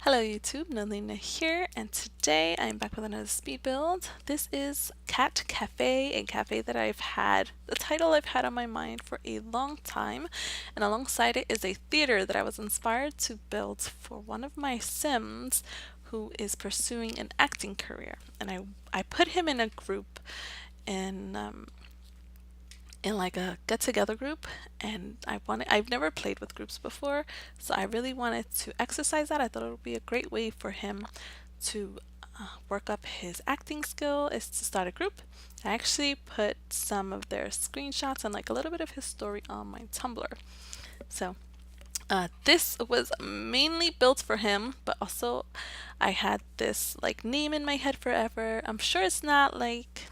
Hello YouTube, Nalynna here, and today I'm back with another speed build. This is Cat Cafe, a cafe that the title I've had on my mind for a long time, and alongside it is a theater that I was inspired to build for one of my Sims who is pursuing an acting career. And I put him in a group in like a get together group, and I've never played with groups before, so I really wanted to exercise that. I thought it would be a great way for him to work up his acting skill is to start a group. I actually put some of their screenshots and like a little bit of his story on my Tumblr. So this was mainly built for him, but also I had this like name in my head forever. I'm sure it's not like,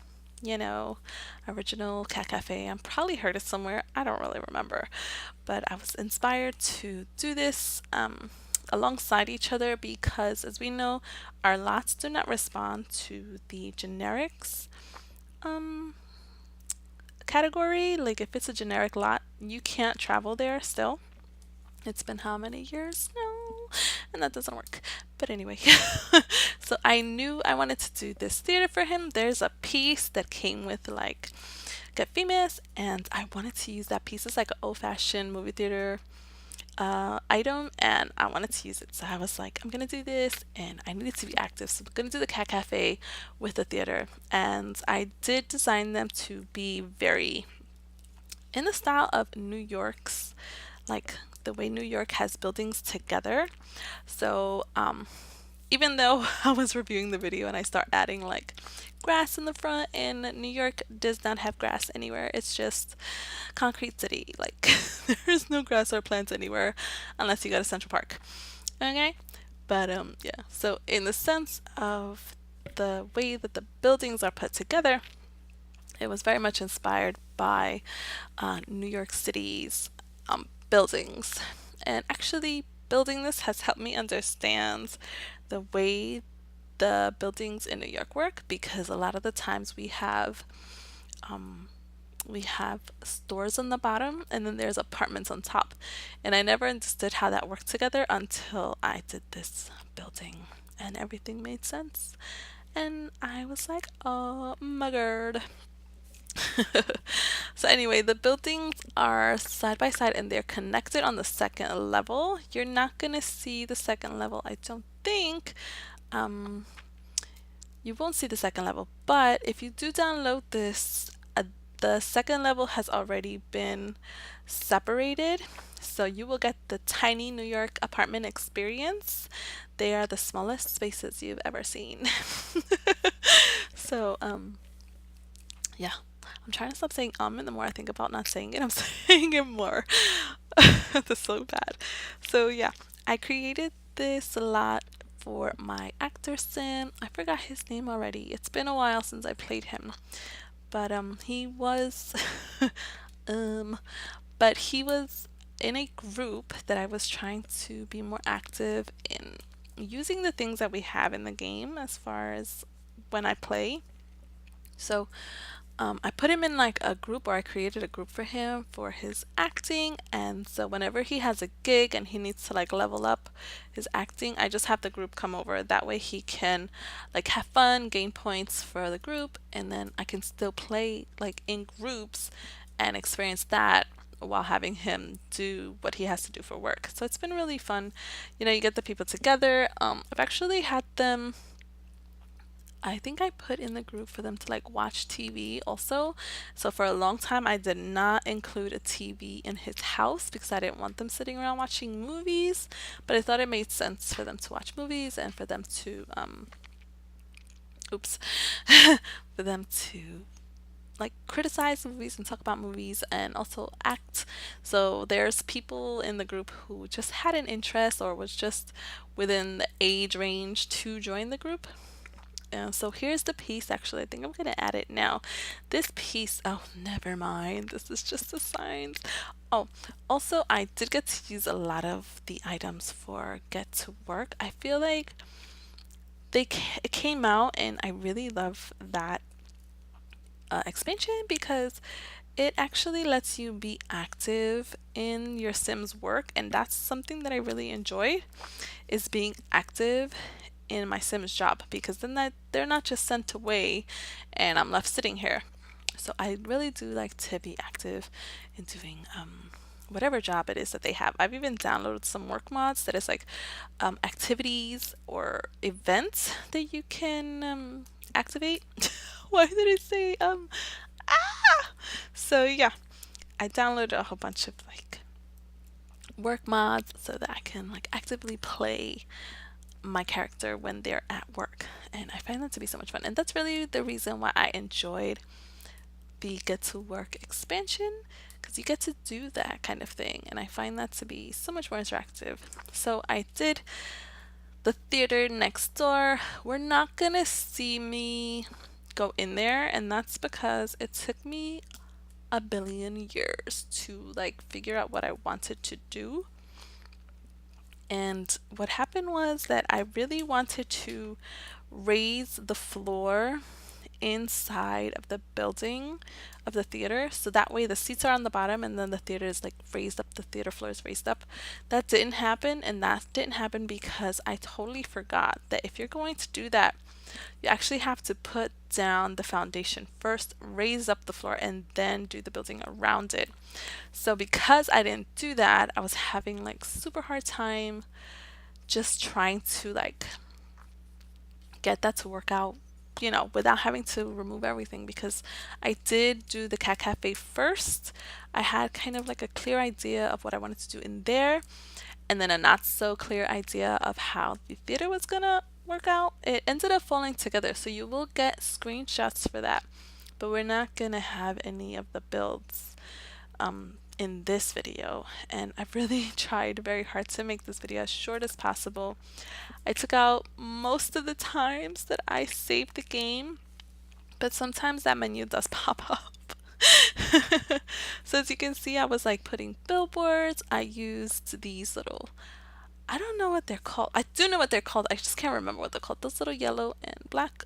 original Cat Cafe. I'm probably heard it somewhere. I don't really remember. But I was inspired to do this alongside each other because, as we know, our lots do not respond to the generics um, category. Like, if it's a generic lot, you can't travel there still. It's been how many years? No, and that doesn't work. But anyway, so I knew I wanted to do this theater for him. There's a piece that came with like Get Famous, and I wanted to use that piece. It's like an old-fashioned movie theater item, and I wanted to use it. So I was like, I'm gonna do this, and I needed to be active. So I'm gonna do the Cat Cafe with the theater, and I did design them to be very in the style of New York's, like the way New York has buildings together. So even though I was reviewing the video and I start adding like grass in the front, and New York does not have grass anywhere. It's just concrete city. Like there's no grass or plants anywhere unless you go to Central Park. Okay? But yeah. So in the sense of the way that the buildings are put together, it was very much inspired by New York City's buildings. And actually, building this has helped me understand the way the buildings in New York work, because a lot of the times we have stores on the bottom and then there's apartments on top. And I never understood how that worked together until I did this building and everything made sense. And I was like, oh my god. So anyway, the buildings are side by side and they're connected on the second level. You're not gonna see the second level, I don't think. You won't see the second level, but if you do download this, the second level has already been separated. So you will get the tiny New York apartment experience. They are the smallest spaces you've ever seen. So, yeah. I'm trying to stop saying and the more I think about not saying it, I'm saying it more. That's so bad. So yeah, I created this lot for my actor sim. I forgot his name already. It's been a while since I played him. But he was um but he was in a group that I was trying to be more active in using the things that we have in the game as far as when I play. So I put him in like a group, or I created a group for him for his acting. And so whenever he has a gig and he needs to like level up his acting, I just have the group come over. That way he can like have fun, gain points for the group, and then I can still play like in groups and experience that while having him do what he has to do for work. So it's been really fun. You get the people together. I've actually had them, I think I put in the group for them to like watch TV also. So for a long time, I did not include a TV in his house because I didn't want them sitting around watching movies. But I thought it made sense for them to watch movies and for them to, oops, for them to like criticize movies and talk about movies and also act. So there's people in the group who just had an interest or was just within the age range to join the group. So here's the piece. Actually, I think I'm gonna add it now. This piece, oh, never mind. This is just the signs. Oh, also, I did get to use a lot of the items for Get to Work. I feel like it came out, and I really love that expansion because it actually lets you be active in your Sims work, and that's something that I really enjoy, is being active in my Sims job, because then they're not just sent away and I'm left sitting here. So I really do like to be active in doing whatever job it is that they have. I've even downloaded some work mods that is like activities or events that you can activate. Why did I say ah? So yeah, I downloaded a whole bunch of like work mods so that I can like actively play my character when they're at work, and I find that to be so much fun. And that's really the reason why I enjoyed the Get to Work expansion, because you get to do that kind of thing, and I find that to be so much more interactive. So I did the theater next door. We're not gonna see me go in there, and that's because it took me a billion years to like figure out what I wanted to do. And what happened was that I really wanted to raise the floor inside of the building of the theater, so that way the seats are on the bottom and then the theater is like raised up, the theater floor is raised up. That didn't happen, and that didn't happen because I totally forgot that if you're going to do that, you actually have to put down the foundation first, raise up the floor, and then do the building around it. So because I didn't do that, I was having like super hard time just trying to like get that to work out, without having to remove everything, because I did do the cat cafe first. I had kind of like a clear idea of what I wanted to do in there, and then a not so clear idea of how the theater was gonna work out. It ended up falling together, so you will get screenshots for that, but we're not gonna have any of the builds in this video. And I've really tried very hard to make this video as short as possible. I took out most of the times that I saved the game, but sometimes that menu does pop up. So as you can see, I was like putting billboards. I used these little, I don't know what they're called. I do know what they're called. I just can't remember what they're called. Those little yellow and black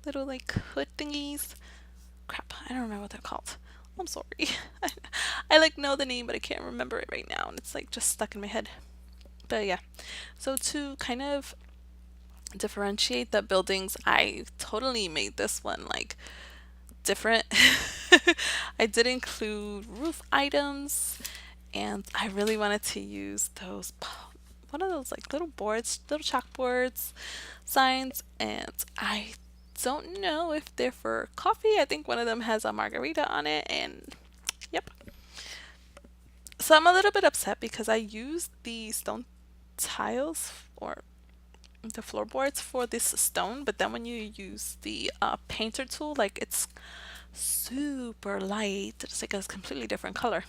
little like hood thingies. Crap, I don't remember what they're called. I'm sorry. I like know the name, but I can't remember it right now, and it's like just stuck in my head. But yeah, so to kind of differentiate the buildings, I totally made this one like different. I did include roof items, and I really wanted to use those, one of those like little boards, little chalkboards, signs, and I don't know if they're for coffee. I think one of them has a margarita on it, and yep. So I'm a little bit upset because I used the stone tiles or the floorboards for this stone, but then when you use the painter tool, like it's super light. It's like a completely different color.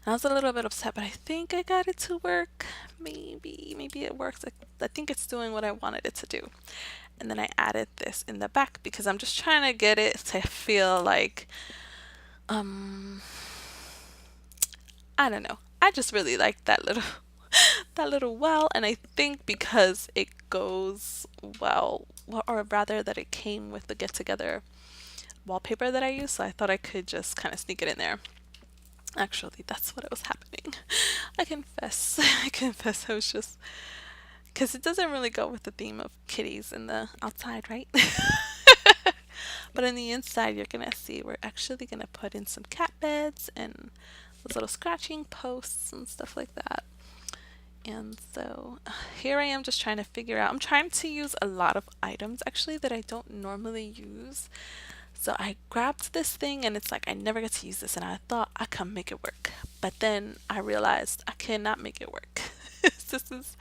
And I was a little bit upset, but I think I got it to work. Maybe it works. I think it's doing what I wanted it to do. And then I added this in the back because I'm just trying to get it to feel like, I don't know. I just really like that little that little well, and I think because it goes well, or rather that it came with the get together wallpaper that I use, so I thought I could just kind of sneak it in there. Actually, that's what was happening. I confess. I confess. I was just, because it doesn't really go with the theme of kitties in the outside, right? But on the inside, you're gonna see we're actually gonna put in some cat beds and those little scratching posts and stuff like that. And so here I am just trying to figure out, I'm trying to use a lot of items actually that I don't normally use. So I grabbed this thing and it's like I never get to use this, and I thought I could make it work. But then I realized I cannot make it work. This is,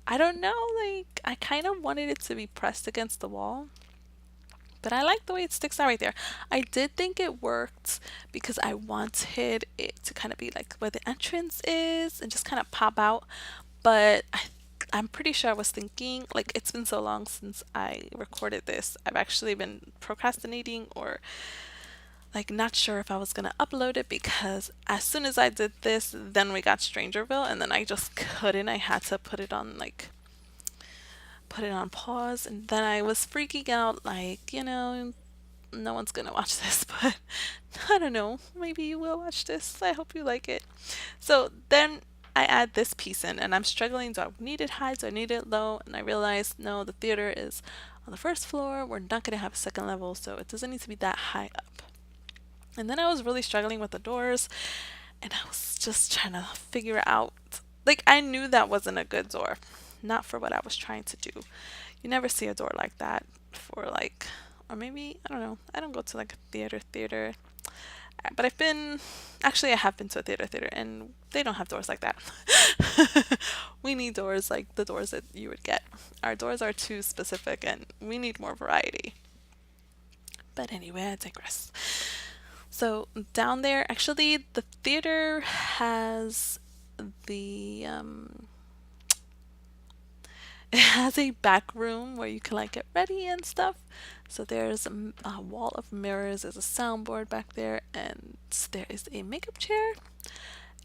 I don't know, like I kind of wanted it to be pressed against the wall. But I like the way it sticks out right there. I did think it worked because I wanted it to kind of be like where the entrance is and just kind of pop out. But I'm pretty sure I was thinking, like, it's been so long since I recorded this. I've actually been procrastinating or like not sure if I was gonna upload it, because as soon as I did this, then we got Strangerville, and then I just couldn't. I had to put it on pause, and then I was freaking out, like, no one's gonna watch this, but I don't know, maybe you will watch this. I hope you like it. So then I add this piece in, and I'm struggling. Do I need it high? Do I need it low? And I realized, no, the theater is on the first floor. We're not gonna have a second level, so it doesn't need to be that high up. And then I was really struggling with the doors, and I was just trying to figure it out. Like, I knew that wasn't a good door, not for what I was trying to do. You never see a door like that for like, or maybe, I don't know. I don't go to like a theater, but I have been to a theater, and they don't have doors like that. We need doors like the doors that you would get. Our doors are too specific, and we need more variety. But anyway, I digress. So down there, actually, the theater has the it has a back room where you can like get ready and stuff. So there's a wall of mirrors, there's a soundboard back there, and there is a makeup chair.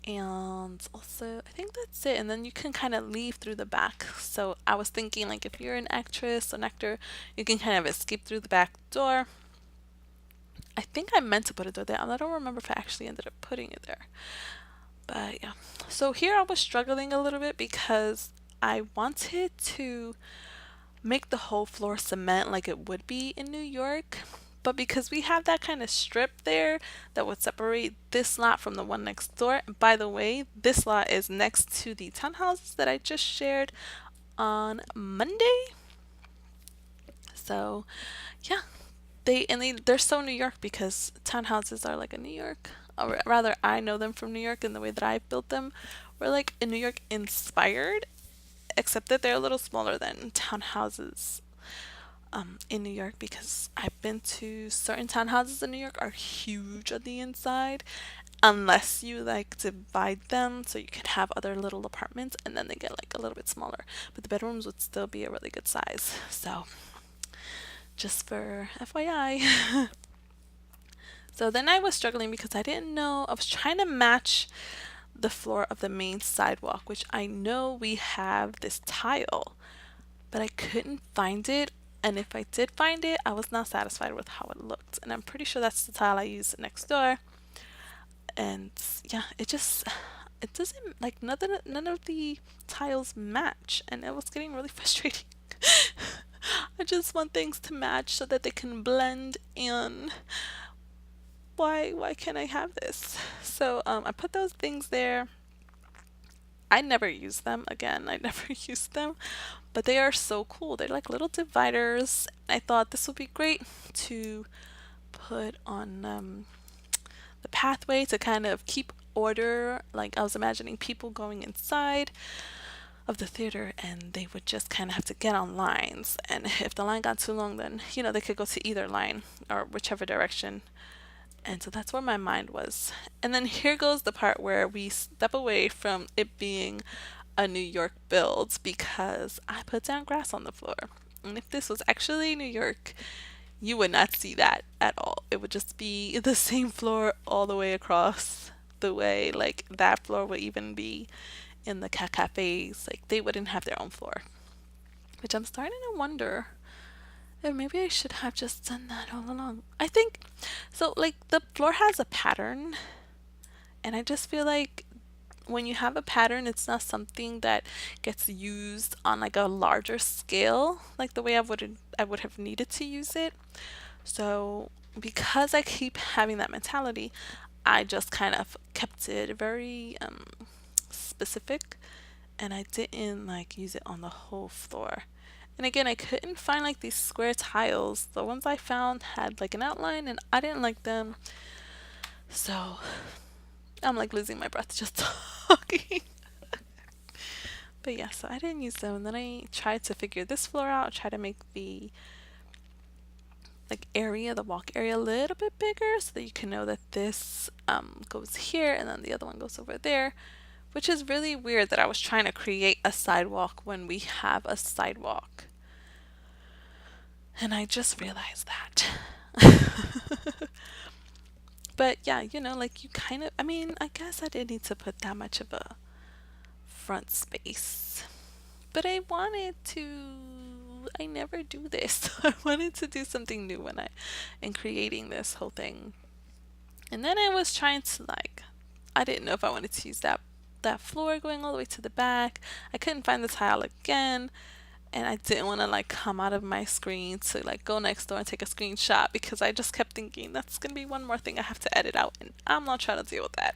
And also, I think that's it. And then you can kind of leave through the back. So I was thinking, like, if you're an actress, an actor, you can kind of escape through the back door. I think I meant to put it there. I don't remember if I actually ended up putting it there. But yeah. So here I was struggling a little bit because I wanted to make the whole floor cement like it would be in New York. But because we have that kind of strip there that would separate this lot from the one next door. By the way, this lot is next to the townhouses that I just shared on Monday. So yeah, they're so New York because townhouses are like a New York, or rather I know them from New York, and the way that I built them were like in New York inspired, except that they're a little smaller than townhouses in New York, because I've been to certain townhouses in New York are huge on the inside, unless you like divide them so you can have other little apartments, and then they get like a little bit smaller, but the bedrooms would still be a really good size. So just for FYI. So then I was struggling because I didn't know, I was trying to match the floor of the main sidewalk, which I know we have this tile, but I couldn't find it. And if I did find it, I was not satisfied with how it looked. And I'm pretty sure that's the tile I used next door. And yeah, it doesn't, like, none of the tiles match, and it was getting really frustrating. I just want things to match so that they can blend in. Why can't I have this? So I put those things there. I never use them again. I never use them, but they are so cool. They're like little dividers. I thought this would be great to put on the pathway to kind of keep order. Like, I was imagining people going inside of the theater, and they would just kind of have to get on lines, and if the line got too long, then they could go to either line or whichever direction. And so that's where my mind was. And then here goes the part where we step away from it being a New York build, because I put down grass on the floor. And if this was actually New York, you would not see that at all. It would just be the same floor all the way across the way. Like, that floor would even be in the cafes. Like, they wouldn't have their own floor. Which I'm starting to wonder if maybe I should have just done that all along. I think so. Like, the floor has a pattern, and I just feel like when you have a pattern, it's not something that gets used on like a larger scale, like the way I would have needed to use it. So because I keep having that mentality, I just kind of kept it very specific, and I didn't like use it on the whole floor. And again, I couldn't find like these square tiles. The ones I found had like an outline, and I didn't like them. So I'm like losing my breath just talking. But yeah, so I didn't use them. And then I tried to figure this floor out, try to make the like area, the walk area, a little bit bigger so that you can know that this goes here and then the other one goes over there. Which is really weird that I was trying to create a sidewalk when we have a sidewalk. And I just realized that. But yeah, like you kind of, I mean, I guess I didn't need to put that much of a front space. But I wanted to I never do this. So I wanted to do something new when I in creating this whole thing. And then I was trying to like, I didn't know if I wanted to use that floor going all the way to the back. I couldn't find the tile again, and I didn't want to like come out of my screen to like go next door and take a screenshot because I just kept thinking that's gonna be one more thing I have to edit out, and I'm not trying to deal with that.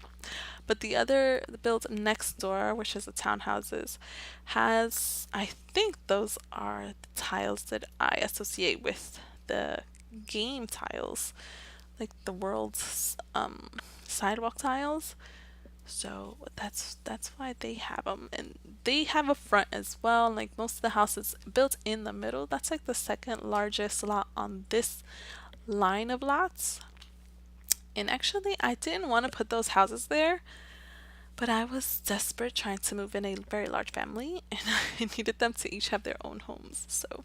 But the build next door, which is the townhouses, has, I think those are the tiles that I associate with the game tiles, like the world's sidewalk tiles. So that's why they have them, and they have a front as well. Like most of the houses built in the middle. That's like the second largest lot on this line of lots. And actually, I didn't want to put those houses there, but I was desperate trying to move in a very large family, and I needed them to each have their own homes. So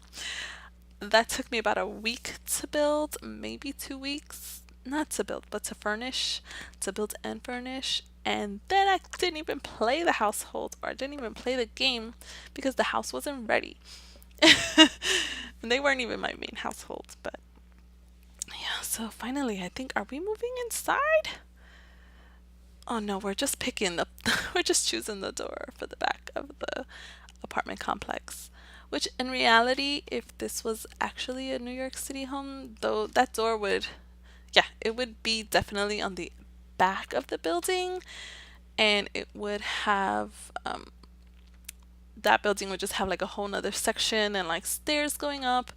that took me about a week to build, maybe 2 weeks. Not to build, but to furnish, to build and furnish. And then I didn't even play the household, or I didn't even play the game because the house wasn't ready. And they weren't even my main household. But yeah, so finally, I think, are we moving inside? Oh no, we're just picking the, we're just choosing the door for the back of the apartment complex. Which in reality, if this was actually a New York City home, though, that door would, yeah, it would be definitely on the back of the building, and it would have, that building would just have like a whole nother section and like stairs going up.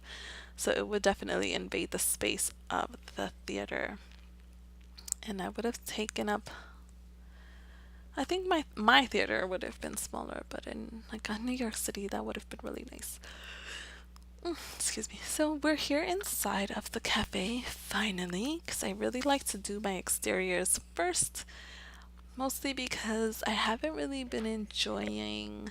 So it would definitely invade the space of the theater. And I would have taken up, I think my theater would have been smaller, but in like a New York City, that would have been really nice. Excuse me. So we're here inside of the cafe finally, because I really like to do my exteriors first, mostly because I haven't really been enjoying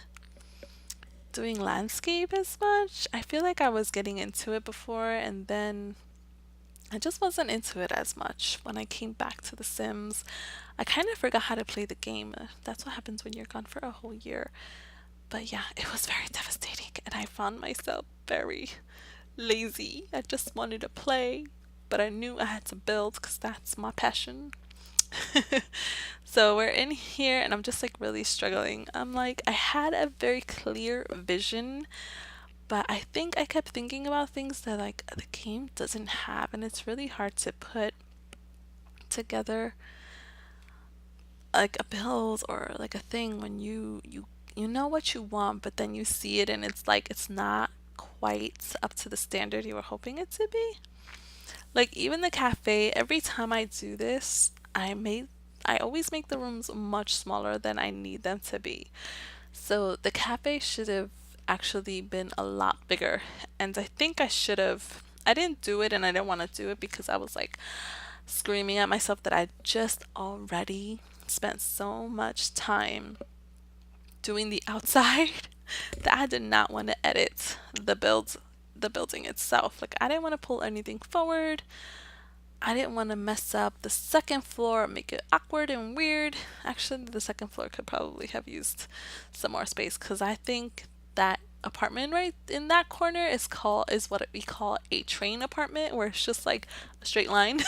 doing landscape as much. I feel like I was getting into it before, and then I just wasn't into it as much when I came back to The Sims. I kind of forgot how to play the game. That's what happens when you're gone for a whole year. But yeah, it was very devastating, and I found myself very lazy. I just wanted to play, but I knew I had to build because that's my passion. So we're in here, and I'm just like really struggling. I'm like, I had a very clear vision, but I think I kept thinking about things that like the game doesn't have, and it's really hard to put together like a build or like a thing when you know what you want, but then you see it and it's like it's not quite up to the standard you were hoping it to be. Like even the cafe, every time I do this, I always make the rooms much smaller than I need them to be. So the cafe should have actually been a lot bigger. And I think I didn't do it, and I didn't want to do it because I was like screaming at myself that I just already spent so much time doing the outside that I did not want to edit the building itself. Like I didn't want to pull anything forward. I didn't want to mess up the second floor, make it awkward and weird. Actually, the second floor could probably have used some more space because I think that apartment right in that corner is what we call a train apartment, where it's just like a straight line.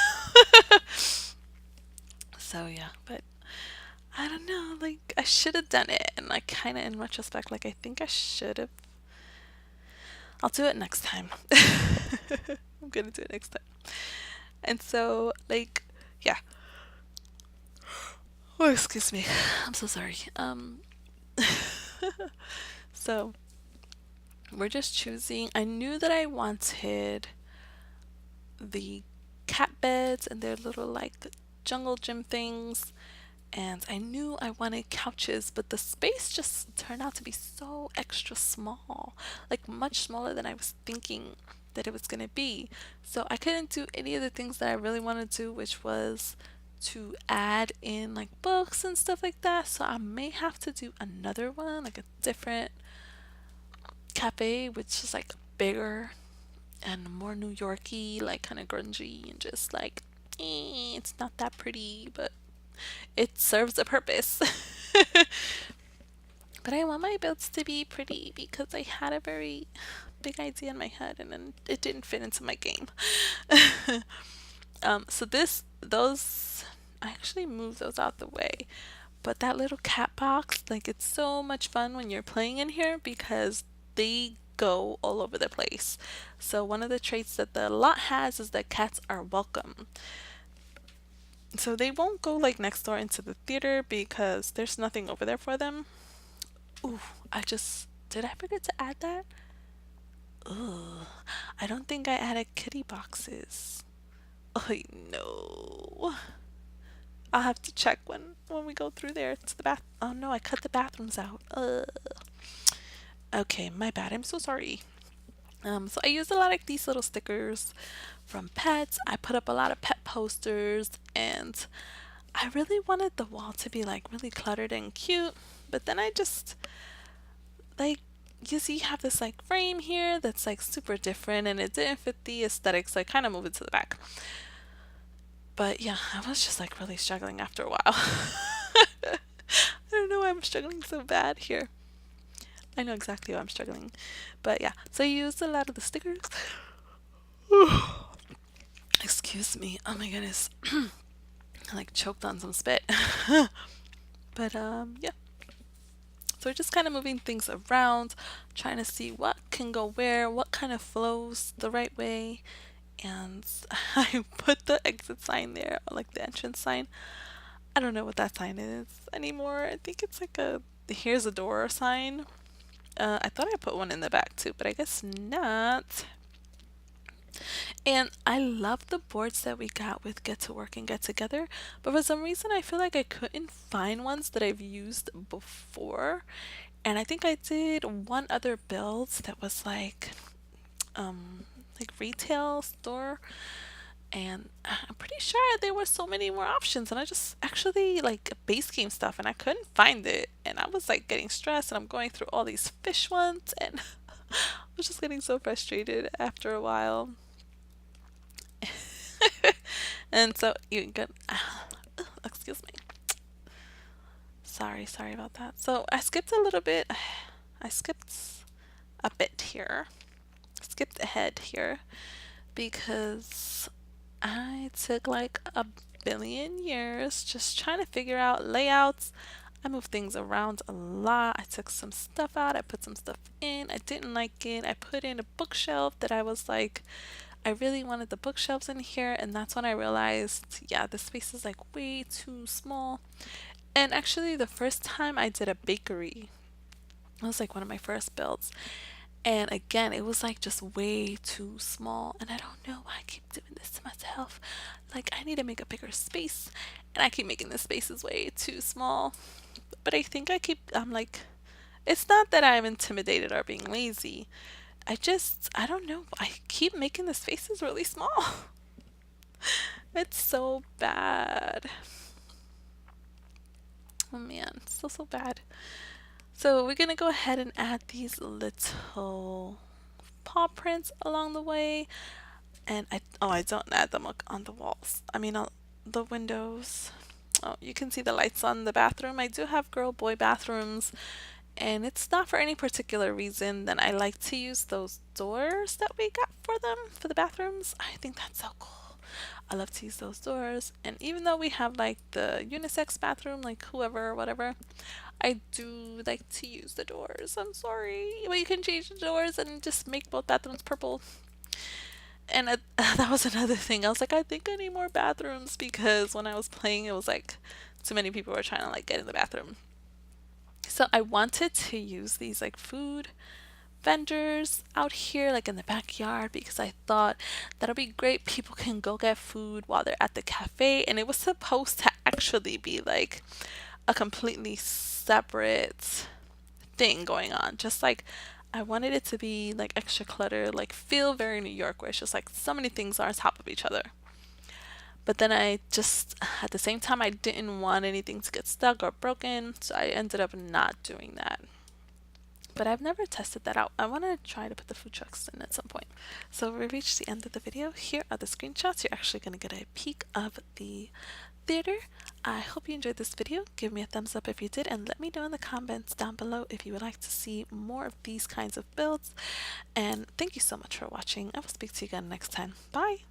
So yeah, but I don't know, like I should have done it, and like kind of in retrospect, like I think I should have. I'll do it next time. I'm gonna do it next time. And so, like, yeah. Oh, excuse me. I'm so sorry. So we're just choosing. I knew that I wanted the cat beds and their little like jungle gym things, and I knew I wanted couches, but the space just turned out to be so extra small, like much smaller than I was thinking that it was gonna be. So I couldn't do any of the things that I really wanted to, which was to add in like books and stuff like that. So I may have to do another one, like a different cafe, which is like bigger and more New Yorky, like kind of grungy and just like, it's not that pretty, but it serves a purpose. But I want my builds to be pretty because I had a very big idea in my head and then it didn't fit into my game. So those, I actually moved those out the way. But that little cat box, like it's so much fun when you're playing in here because they go all over the place. So one of the traits that the lot has is that cats are welcome. So they won't go like next door into the theater because there's nothing over there for them. Ooh, did I forget to add that? Ugh, I don't think I added kitty boxes. Oh no. I'll have to check when we go through there to the bath. Oh no, I cut the bathrooms out. Okay, my bad. I'm so sorry. So I used a lot of these little stickers from pets. I put up a lot of pet posters, and I really wanted the wall to be like really cluttered and cute, but then I just like, you see, you have this like frame here that's like super different and it didn't fit the aesthetics, so I kind of moved it to the back. But yeah, I was just like really struggling after a while. I don't know why I'm struggling so bad here. I know exactly why I'm struggling. But yeah, so I used a lot of the stickers. Excuse me. Oh my goodness. I like choked on some spit. But yeah. So we're just kind of moving things around, trying to see what can go where, what kind of flows the right way. And I put the exit sign there, like the entrance sign. I don't know what that sign is anymore. I think it's like a here's a door sign. I thought I put one in the back too, but I guess not. And I love the boards that we got with Get to Work and Get Together, but for some reason I feel like I couldn't find ones that I've used before. And I think I did one other build that was like retail store, and I'm pretty sure there were so many more options, and I just actually like base game stuff and I couldn't find it, and I was like getting stressed and I'm going through all these fish ones and I was just getting so frustrated after a while. And so you can excuse me, sorry about that. So I skipped a little bit. I skipped a bit here, skipped ahead here because I took like a billion years just trying to figure out layouts. I moved things around a lot. I took some stuff out, I put some stuff in. I didn't like it. I put in a bookshelf that I was like, I really wanted the bookshelves in here, and that's when I realized, yeah, the space is like way too small. And actually, the first time I did a bakery, it was like one of my first builds. And again, it was like just way too small. And I don't know why I keep doing this to myself. Like, I need to make a bigger space. And I keep making the spaces way too small. But I think I'm like, it's not that I'm intimidated or being lazy. I don't know. I keep making the spaces really small. It's so bad. Oh man, so bad. So we're gonna go ahead and add these little paw prints along the way. And I don't add them on the walls. I mean, on the windows. Oh, you can see the lights on the bathroom. I do have girl boy bathrooms, and it's not for any particular reason. Then I like to use those doors that we got for them for the bathrooms. I think that's so cool. I love to use those doors. And even though we have like the unisex bathroom, like whoever or whatever, I do like to use the doors. I'm sorry, but you can change the doors and just make both bathrooms purple. And that was another thing. I was like, I think I need more bathrooms because when I was playing, it was like too many people were trying to like get in the bathroom. So I wanted to use these like food vendors out here like in the backyard because I thought that'll be great. People can go get food while they're at the cafe, and it was supposed to actually be like a completely separate thing going on. Just like I wanted it to be like extra clutter, like feel very New York, where it's just like so many things are on top of each other. But then I just, at the same time, I didn't want anything to get stuck or broken, so I ended up not doing that. But I've never tested that out. I want to try to put the food trucks in at some point. So we reached the end of the video. Here are the screenshots. You're actually going to get a peek of the theater. I hope you enjoyed this video. Give me a thumbs up if you did, and let me know in the comments down below if you would like to see more of these kinds of builds. And thank you so much for watching. I will speak to you again next time. Bye!